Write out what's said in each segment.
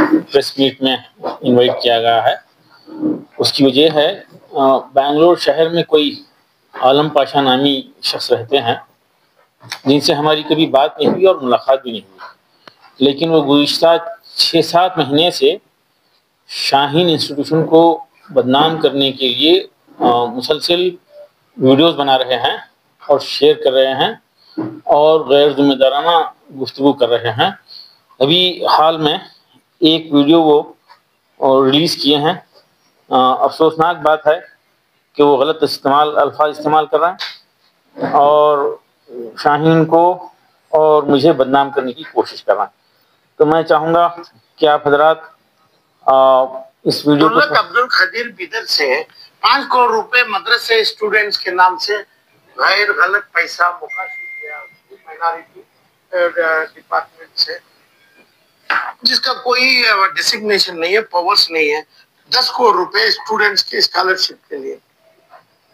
Press meat میں invite کیا گیا ہے، اس کی وجہ ہے بنگلور شہر میں کوئی عالم پاشا نامی شخص رہتے ہیں جن سے ہماری کبھی بات نہیں ہوئی اور ملاقات بھی نہیں ہوئی، لیکن وہ گزشتہ 6-7 مہینے سے شاہین انسٹیٹیوشن کو بدنام کرنے کے لیے مسلسل ویڈیوز بنا رہے ہیں اور شیئر کر رہے ہیں اور غیر ذمہ دارانہ گفتگو کر رہے ہیں۔ ابھی حال میں ایک ویڈیو وہ ریلیز کیے ہیں، افسوسناک بات ہے کہ وہ غلط الفاظ استعمال کر رہے ہیں اور شاہین کو اور مجھے بدنام کرنے کی کوشش کر رہے ہیں۔ تو میں چاہوں گا کہ آپ حضرات اس ویڈیو کو عبد القدیر بیدر سے 5 کروڑ روپے مدرسے اسٹوڈنٹس کے نام سے غیر غلط پیسہ مقاصد کیا مائنارٹی ڈپارٹمنٹ سے، جس کا کوئی ڈیسگنیشن نہیں ہے، پاورز نہیں ہے۔ 10 کروڑ روپے اسٹوڈنٹس کے اسکالرشپ کے لیے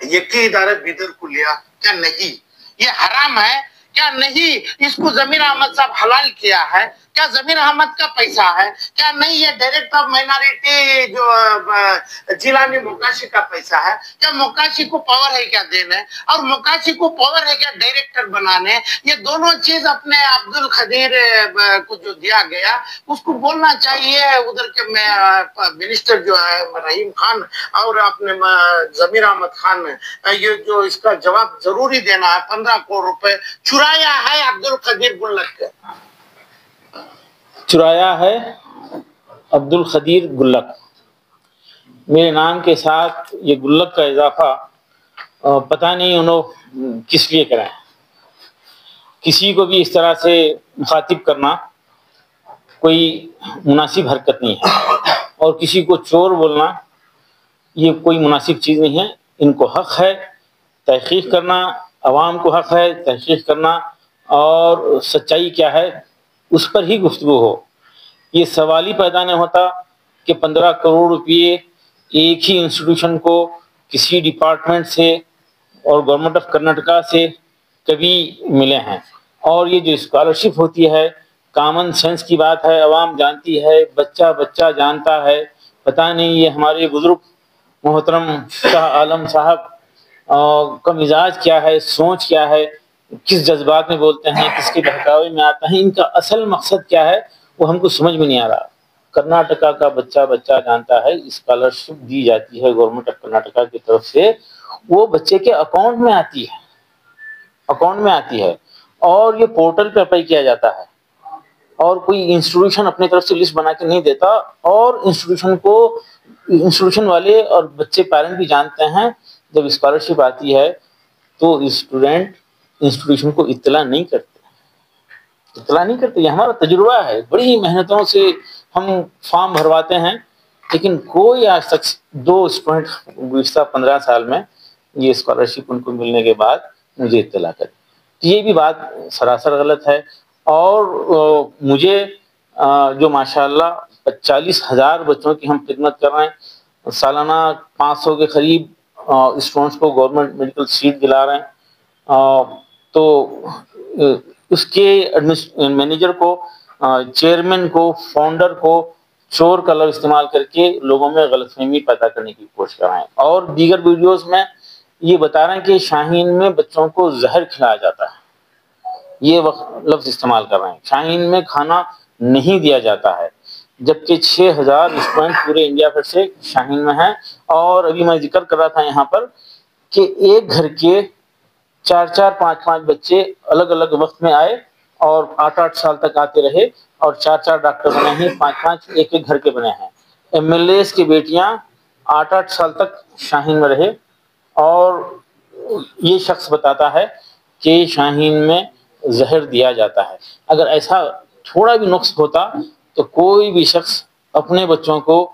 یقین ادارہ بیدر کو لیا، کیا نہیں یہ حرام ہے؟ کیا نہیں اس کو ضمیر احمد صاحب حلال کیا ہے؟ کیا ضمیر احمد کا پیسہ ہے؟ کیا نہیں یہ ڈائریکٹر آف مائنارٹی جو جیلانی موکاشی کا پیسہ ہے؟ کیا موکاشی کو پاور ہے کیا دینے اور موکاشی کو پاور ہے کیا ڈائریکٹر بنانے؟ یہ دونوں چیز اپنے عبد القدیر کو جو دیا گیا اس کو بولنا چاہیے ادھر کے منسٹر جو ہے رحیم خان اور اپنے ضمیر احمد خان، یہ جو اس کا جواب ضروری دینا ہے۔ 15 کروڑ روپے چرایا ہے عبد القدیر گلک کے، چرایا ہے عبد القدیر گلک۔ میرے نام کے ساتھ یہ گلک کا اضافہ پتہ نہیں انہوں کس لیے کریں۔ کسی کو بھی اس طرح سے مخاطب کرنا کوئی مناسب حرکت نہیں ہے اور کسی کو چور بولنا یہ کوئی مناسب چیز نہیں ہے۔ ان کو حق ہے تحقیق کرنا، عوام کو حق ہے تحقیق کرنا اور سچائی کیا ہے اس پر ہی گفتگو ہو۔ یہ سوال ہی پیدا نہیں ہوتا کہ 15 کروڑ روپئے ایک ہی انسٹیٹیوشن کو کسی ڈپارٹمنٹ سے اور گورنمنٹ آف کرناٹکا سے کبھی ملے ہیں۔ اور یہ جو اسکالرشپ ہوتی ہے کامن سینس کی بات ہے، عوام جانتی ہے، بچہ بچہ جانتا ہے۔ پتہ نہیں یہ ہمارے بزرگ محترم شاہ عالم صاحب کا مزاج کیا ہے، سوچ کیا ہے، کس جذبات میں بولتے ہیں، کس کے بہکاوے میں آتا ہے، ان کا اصل مقصد کیا ہے وہ ہم کو سمجھ میں نہیں آ رہا۔ کرناٹکا کا بچہ بچہ جانتا ہے، اسکالرشپ دی جاتی ہے گورنمنٹ آف کرناٹکا کی طرف سے، وہ بچے کے اکاؤنٹ میں آتی ہے اور یہ پورٹل پہ اپلائی کیا جاتا ہے اور کوئی انسٹیٹیوشن اپنی طرف سے لسٹ بنا کے نہیں دیتا اور انسٹیٹیوشن والے اور بچے پیرنٹ بھی جانتے ہیں جب اسکالرشپ آتی ہے تو اسٹوڈنٹ انسٹیٹیوشن کو اطلاع نہیں کرتے۔ یہ ہمارا تجربہ ہے، بڑی محنتوں سے ہم فارم بھرواتے ہیں لیکن کوئی آج تک 2 اسٹوڈنٹ گزشتہ 15 سال میں یہ اسکالرشپ ان کو ملنے کے بعد مجھے اطلاع کر۔ یہ بھی بات سراسر غلط ہے اور مجھے جو ماشاءاللہ 40,000 بچوں کی ہم خدمت کر رہے ہیں، سالانہ 500 کے قریب اسٹوڈنٹس کو گورنمنٹ میڈیکل سیٹ دلا رہے ہیں، تو اس کے مینیجر کو، چیئرمین کو، فاؤنڈر کو چور کا لفظ استعمال کر کے لوگوں میں غلط فہمی پیدا کرنے کی کوشش کر رہے ہیں اور دیگر ویڈیوز میں یہ بتا رہے ہیں کہ شاہین میں بچوں کو زہر کھلایا جاتا ہے، یہ لفظ استعمال کر رہے ہیں۔ شاہین میں کھانا نہیں دیا جاتا ہے جبکہ 6,000 اسٹوڈنٹ پورے انڈیا بھر سے شاہین میں ہیں۔ اور ابھی میں ذکر کر رہا تھا یہاں پر کہ ایک گھر کے 4-4 5-5 بچے الگ الگ وقت میں آئے اور 8-8 سال تک آتے رہے اور 4-4 ڈاکٹر بنے ہیں، 5-5 ایک گھر کے بنے ہیں۔ MLAs کی بیٹیاں 8-8 سال تک شاہین میں رہے اور یہ شخص بتاتا ہے کہ شاہین میں زہر دیا جاتا ہے۔ اگر ایسا تھوڑا بھی نقص ہوتا تو کوئی بھی شخص اپنے بچوں کو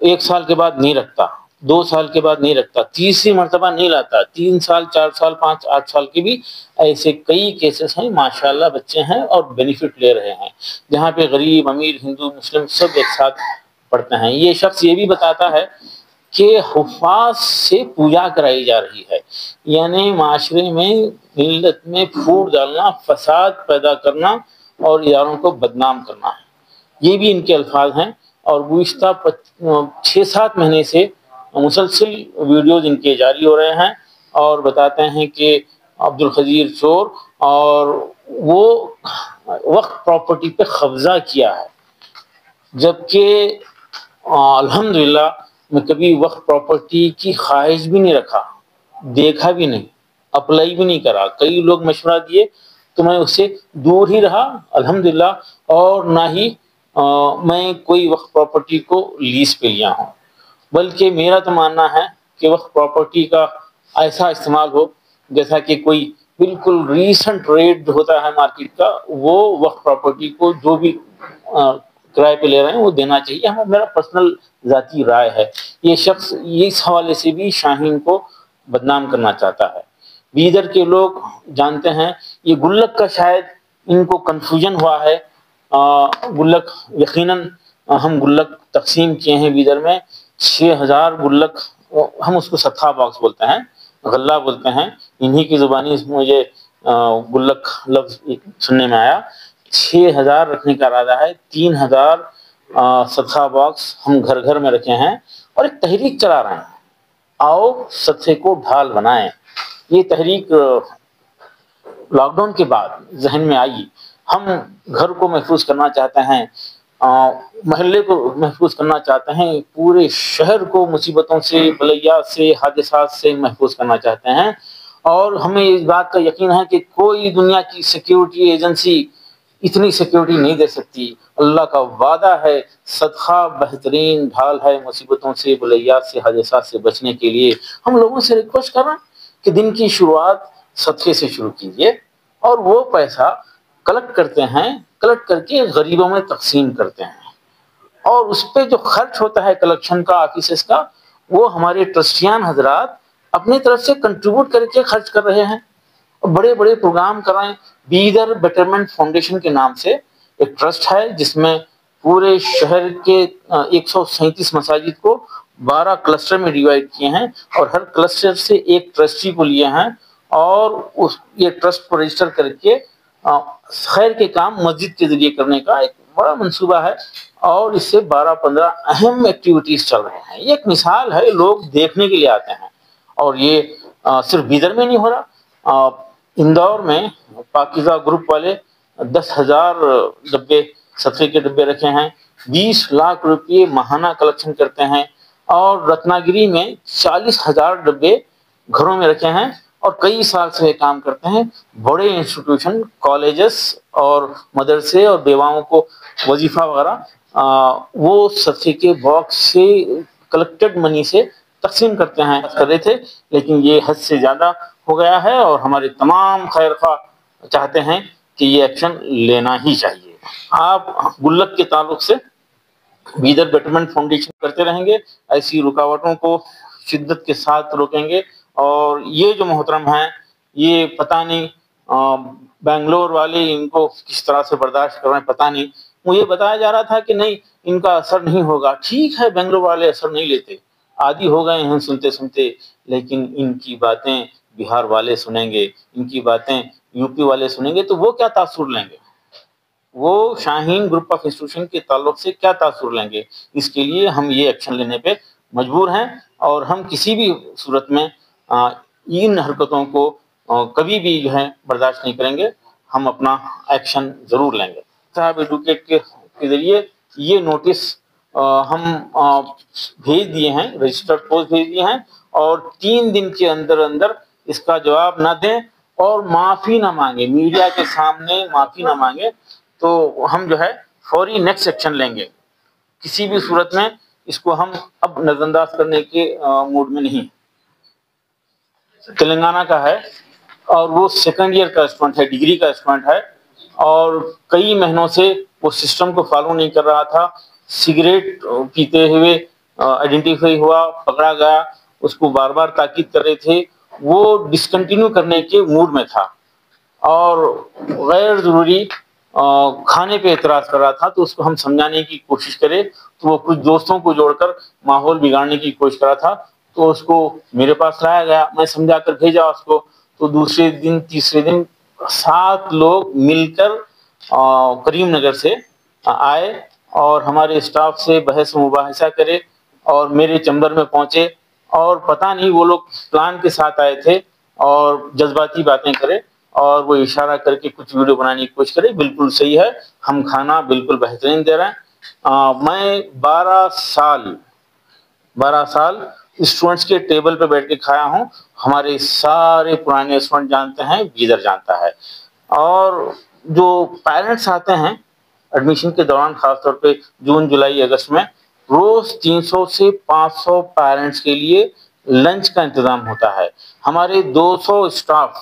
1 سال کے بعد نہیں رکھتا، 2 سال کے بعد نہیں رکھتا، تیسری مرتبہ نہیں لاتا، 3 سال 4 سال 5 8 سال کے بھی ایسے کئی کیسز ہیں۔ ماشاءاللہ بچے ہیں اور بینیفٹ لے رہے ہیں، جہاں پہ غریب امیر ہندو مسلم سب ایک ساتھ پڑھتے ہیں۔ یہ شخص یہ بھی بتاتا ہے کہ حفاظ سے پوجا کرائی جا رہی ہے، یعنی معاشرے میں ملت میں پھوٹ ڈالنا، فساد پیدا کرنا اور اداروں کو بدنام کرنا ہے، یہ بھی ان کے الفاظ ہیں۔ اور گزشتہ 6-7 مہینے سے مسلسل ویڈیوز ان کے جاری ہو رہے ہیں اور بتاتے ہیں کہ عبدالقدیر چور اور وہ وقف پراپرٹی پہ قبضہ کیا ہے، جبکہ الحمدللہ میں کبھی وقف پراپرٹی کی خواہش بھی نہیں رکھا، دیکھا بھی نہیں، اپلائی بھی نہیں کرا۔ کئی لوگ مشورہ دیے تو میں اس سے دور ہی رہا الحمدللہ، اور نہ ہی میں کوئی وقف پراپرٹی کو لیز پہ لیا ہوں، بلکہ میرا تو ماننا ہے کہ وقف پراپرٹی کا ایسا استعمال ہو جیسا کہ کوئی بالکل ریسنٹ ریٹ ہوتا ہے مارکیٹ کا، وہ وقف پراپرٹی کو جو بھی کرائے پہ لے رہے ہیں وہ دینا چاہیے۔ میرا پرسنل ذاتی رائے ہے۔ یہ شخص اس حوالے سے بھی شاہین کو بدنام کرنا چاہتا ہے۔ بیدر کے لوگ جانتے ہیں، یہ گلک کا شاید ان کو کنفیوژن ہوا ہے۔ گلک یقیناً ہم گلک تقسیم کیے ہیں بیدر میں 6000 گلک، ہم اس کو ستھا باکس بولتے ہیں، غلہ بولتے ہیں، انہی کی زبانی مجھے گلک لفظ سننے میں آیا۔ 6000 رکھنے کا ارادہ ہے، 3000 ستھا باکس ہم گھر گھر میں رکھے ہیں اور ایک تحریک چلا رہے ہیں، آؤ ستھے کو ڈھال بنائیں۔ یہ تحریک لاک ڈاؤن کے بعد ذہن میں آئی۔ ہم گھر کو محفوظ کرنا چاہتے ہیں، محلے کو محفوظ کرنا چاہتے ہیں، پورے شہر کو مصیبتوں سے، بلیات سے، حادثات سے محفوظ کرنا چاہتے ہیں، اور ہمیں اس بات کا یقین ہے کہ کوئی دنیا کی سیکیورٹی ایجنسی اتنی سیکیورٹی نہیں دے سکتی۔ اللہ کا وعدہ ہے، صدقہ بہترین ڈھال ہے مصیبتوں سے، بلیات سے، حادثات سے بچنے کے لیے۔ ہم لوگوں سے ریکویسٹ کر رہے ہیں کہ دن کی شروعات صدقے سے شروع کیجیے، اور وہ پیسہ کلیکٹ کرتے ہیں، کلیکٹ کر کے غریبوں میں تقسیم کرتے ہیں، اور اس پہ جو خرچ ہوتا ہے کلیکشن کا، آفیسز کا، وہ ہمارے ٹرسٹیان حضرات اپنی طرف سے کنٹریبیوٹ کر کے خرچ کر رہے ہیں، اور بڑے بڑے پروگرام کر رہے ہیں۔ بیدر بیٹرمنٹ فاؤنڈیشن کے نام سے ایک ٹرسٹ ہے جس میں پورے شہر کے 137 مساجد کو 12 کلسٹر میں ڈیوائیڈ کیے ہیں، اور ہر کلسٹر سے ایک ٹرسٹی کو لیے ہیں، اور یہ ٹرسٹ کو رجسٹر کر کے خیر کے کام مسجد کے ذریعے کرنے کا ایک بڑا منصوبہ ہے، اور اس سے 12-15 اہم ایکٹیویٹیز چل رہے ہیں۔ یہ ایک مثال ہے، لوگ دیکھنے کے لیے آتے ہیں، اور یہ صرف بیدر میں نہیں ہو رہا۔ اندور میں پاکیزہ گروپ والے 10,000 ڈبے صدقے کے ڈبے رکھے ہیں، 20 لاکھ روپے ماہانہ کلیکشن کرتے ہیں، اور رتناگری میں 40,000 ڈبے گھروں میں رکھے ہیں، اور کئی سال سے کام کرتے ہیں۔ بڑے انسٹیٹیوشن، کالجز اور مدرسے اور بیواؤں کو وظیفہ وغیرہ وہ صدقے کے باکس سے کلیکٹڈ منی سے تقسیم کرتے ہیں، کر رہے تھے، لیکن یہ حد سے زیادہ ہو گیا ہے، اور ہمارے تمام خیر خواہ چاہتے ہیں کہ یہ ایکشن لینا ہی چاہیے۔ آپ گلک کے تعلق سے بیدر بیٹرمنٹ فاؤنڈیشن کرتے رہیں گے، ایسی رکاوٹوں کو شدت کے ساتھ روکیں گے، اور یہ جو محترم ہیں، یہ پتہ نہیں بنگلور والے ان کو کس طرح سے برداشت کر رہے ہیں، پتہ نہیں۔ مجھے بتایا جا رہا تھا کہ نہیں، ان کا اثر نہیں ہوگا۔ ٹھیک ہے، بنگلور والے اثر نہیں لیتے، عادی ہو گئے ہیں سنتے سنتے، لیکن ان کی باتیں بہار والے سنیں گے، ان کی باتیں یو پی والے سنیں گے، تو وہ کیا تاثر لیں گے؟ وہ شاہین گروپ آف انسٹیٹیوشن کے تعلق سے کیا تاثر لیں گے؟ اس کے لیے ہم یہ ایکشن لینے پہ مجبور ہیں، اور ہم کسی بھی صورت میں ان حرکتوں کو کبھی بھی جو ہے برداشت نہیں کریں گے۔ ہم اپنا ایکشن ضرور لیں گے۔ صاحب ایڈوکیٹ کے ذریعے یہ نوٹس ہم بھیج دیے ہیں، رجسٹرڈ پوسٹ بھیج دیے ہیں، اور 3 دن کے اندر اندر اس کا جواب نہ دیں اور معافی نہ مانگے، میڈیا کے سامنے معافی نہ مانگے، تو ہم جو ہے فوری نیکسٹ ایکشن لیں گے۔ کسی بھی صورت میں اس کو ہم اب نظر انداز کرنے کے موڈ میں نہیں۔ تلنگانہ کا ہے، اور وہ 2nd ایئر کا اسٹوڈنٹ ہے، ڈگری کا اسٹوڈنٹ ہے، اور کئی مہینوں سے وہ سسٹم کو فالو نہیں کر رہا تھا۔ سگریٹ پیتے ہوئے آئیڈینٹیفائی ہوا، پکڑا گیا، اس کو بار بار تاکید کر رہے تھے، وہ ڈسکنٹینیو کرنے کے موڈ میں تھا، اور غیر ضروری کھانے پہ اعتراض کر رہا تھا، تو اس کو ہم سمجھانے کی کوشش کرے تو وہ کچھ دوستوں کو جوڑ کر ماحول بگاڑنے کی کوشش کر رہا تھا، تو اس کو میرے پاس لایا گیا، میں سمجھا کر بھیجا اس کو، تو دوسرے دن تیسرے دن 7 لوگ مل کر کریم نگر سے آئے اور ہمارے اسٹاف سے بحث و مباحثہ کرے اور میرے چیمبر میں پہنچے اور پتہ نہیں وہ لوگ پلان کے ساتھ آئے تھے اور جذباتی باتیں کرے اور وہ اشارہ کر کے کچھ ویڈیو بنانے کی کوشش کرے. بالکل صحیح ہے, ہم کھانا بالکل بہترین دے رہے ہیں. میں 12 سال اسٹوڈنٹس کے ٹیبل پہ بیٹھ کے کھایا ہوں. ہمارے سارے پرانے اسٹوڈنٹ جانتے ہیں, گیدر جانتا ہے. اور جو پیرنٹس آتے ہیں ایڈمیشن کے دوران, خاص طور پہ جون جولائی اگست میں, روز 300 سے 500 پیرنٹس کے لیے لنچ کا انتظام ہوتا ہے. ہمارے 200 اسٹاف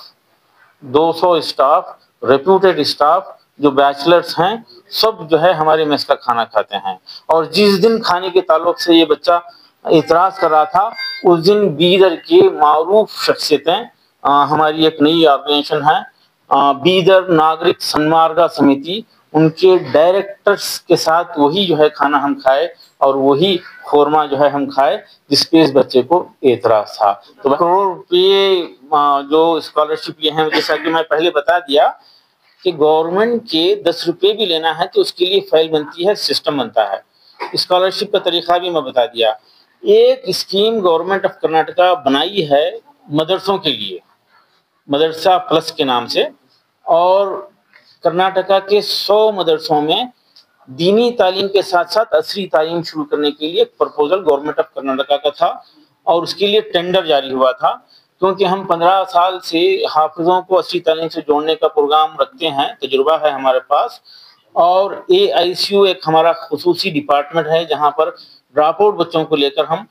ریپیوٹیڈ اسٹاف جو بیچلرس ہیں سب جو ہے ہمارے میس کا کھانا کھاتے ہیں. اور جس دن کھانے کے تعلق سے یہ بچہ اعتراض کر رہا تھا, اس دن بیدر کی معروف شخصیتیں, ہماری ایک نئی آرگنائزیشن ہے بیدر ناگرک سنمارگا سمیتی, ان کے ڈائریکٹرز کے ساتھ وہی جو ہے کھانا ہم کھائے اور وہی خورما جو ہے ہم کھائے جس پہ اس بچے کو اعتراض تھا. تو کروڑ روپے جو اسکالرشپ یہ ہیں, جیسا کہ میں پہلے بتا دیا کہ گورنمنٹ کے 10 روپے بھی لینا ہے تو اس کے لیے فائل بنتی ہے, سسٹم بنتا ہے. اسکالرشپ کا طریقہ بھی میں بتا دیا. ایک اسکیم گورنمنٹ آف کرناٹکا بنائی ہے مدرسوں کے لیے, مدرسہ پلس کے نام سے, اور کرناٹکا کے 100 مدرسوں میں دینی تعلیم کے ساتھ ساتھ عصری تعلیم شروع کرنے کے لیے ایک پرپوزل گورنمنٹ آف کرناٹکا کا تھا اور اس کے لیے ٹینڈر جاری ہوا تھا. کیونکہ ہم 15 سال سے حافظوں کو عصری تعلیم سے جوڑنے کا پروگرام رکھتے ہیں, تجربہ ہے ہمارے پاس. اور AICU ایک ہمارا خصوصی ڈپارٹمنٹ ہے جہاں پر ڈراپ آؤٹ بچوں کو لے کر ہم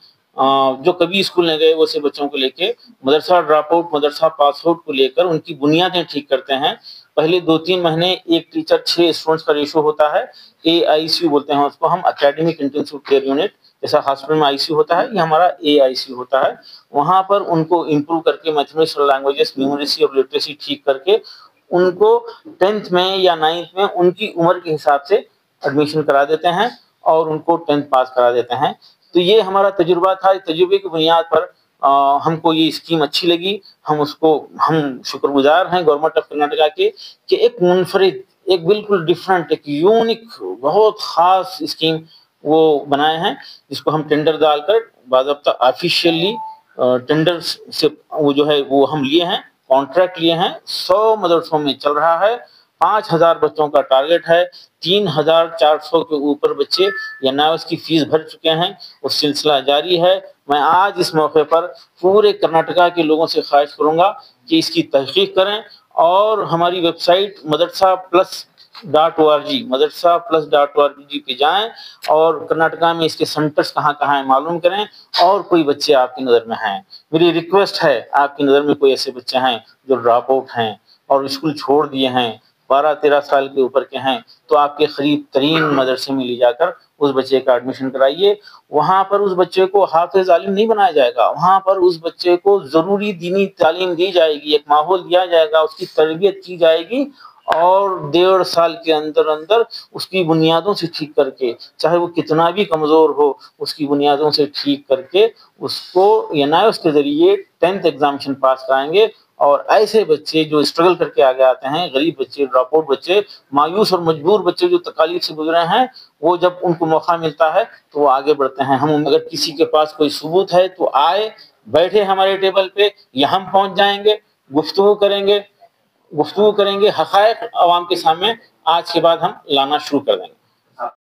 جو کبھی اسکول نہیں گئے ویسے بچوں کو لے کے مدرسہ ڈراپ آؤٹ مدرسہ پاس آؤٹ کو لے کر ان کی بنیادیں ٹھیک کرتے ہیں. پہلے 2-3 مہینے ایک ٹیچر 6 اسٹوڈنٹس کا ریشو ہوتا ہے. AICU بولتے ہیں اس کو ہم, اکیڈمک انٹینسو کیئر یونٹ. جیسا ہاسپٹل میں ICU ہوتا ہے, یہ ہمارا AICU ہوتا ہے. وہاں پر ان کو امپروو کر کے میتھمیٹکس اور لینگویجز, نیومریسی اور لٹریسی ٹھیک کر کے ان کو 10th میں یا 9th میں ان کی عمر کے حساب سے ایڈمیشن کرا دیتے ہیں اور ان کو 10th پاس کرا دیتے ہیں. تو یہ ہمارا تجربہ تھا. تجربے کی بنیاد پر ہم کو یہ اسکیم اچھی لگی. ہم شکر گزار ہیں گورنمنٹ آف کرناٹکا کے کہ ایک منفرد, ایک بالکل ڈفرینٹ, ایک یونک, بہت خاص اسکیم وہ بنائے ہیں جس کو ہم ٹینڈر ڈال کر باضابطہ آفیشیلی ٹینڈر سے وہ جو ہے وہ ہم لیے ہیں, کانٹریکٹ لیے ہیں. 100 مدرسوں میں چل رہا ہے. 5000 بچوں کا ٹارگٹ ہے. 3400 کے اوپر بچے یا نہ اس کی فیس بھر چکے ہیں. وہ سلسلہ جاری ہے. میں آج اس موقع پر پورے کرناٹکا کے لوگوں سے خواہش کروں گا کہ اس کی تحقیق کریں اور ہماری ویب سائٹ madrasaplus.org پہ جائیں اور کرناٹکا میں اس کے سینٹرز کہاں کہاں ہیں معلوم کریں. اور کوئی بچے آپ کی نظر میں ہیں, میری ریکویسٹ ہے, آپ کی نظر میں کوئی ایسے بچے ہیں جو ڈراپ آؤٹ ہیں اور اسکول چھوڑ دیے ہیں, 12-13 سال کے اوپر کے ہیں, تو آپ کے قریب ترین مدرسے میں لے جا کر اس بچے کا ایڈمیشن کرائیے. وہاں پر اس بچے کو حافظ عالم نہیں بنایا جائے گا, وہاں پر اس بچے کو ضروری دینی تعلیم دی جائے گی, ایک ماحول دیا جائے گا, اس کی تربیت کی جائے گی اور 1.5 سال کے اندر اس کی بنیادوں سے ٹھیک کر کے, چاہے وہ کتنا بھی کمزور ہو, اس کی بنیادوں سے ٹھیک کر کے اس کو NIOS کے ذریعے 10th ایگزامینیشن پاس کرائیں گے. اور ایسے بچے جو اسٹرگل کر کے آگے آتے ہیں, غریب بچے, ڈراپ آؤٹ بچے, مایوس اور مجبور بچے جو تکالیف سے گزرے ہیں, وہ جب ان کو موقع ملتا ہے تو وہ آگے بڑھتے ہیں. ہم اگر کسی کے پاس کوئی ثبوت ہے تو آئے, بیٹھے ہمارے ٹیبل پہ, یا ہم پہنچ جائیں گے, گفتگو کریں گے, حقائق عوام کے سامنے آج کے بعد ہم لانا شروع کر دیں گے.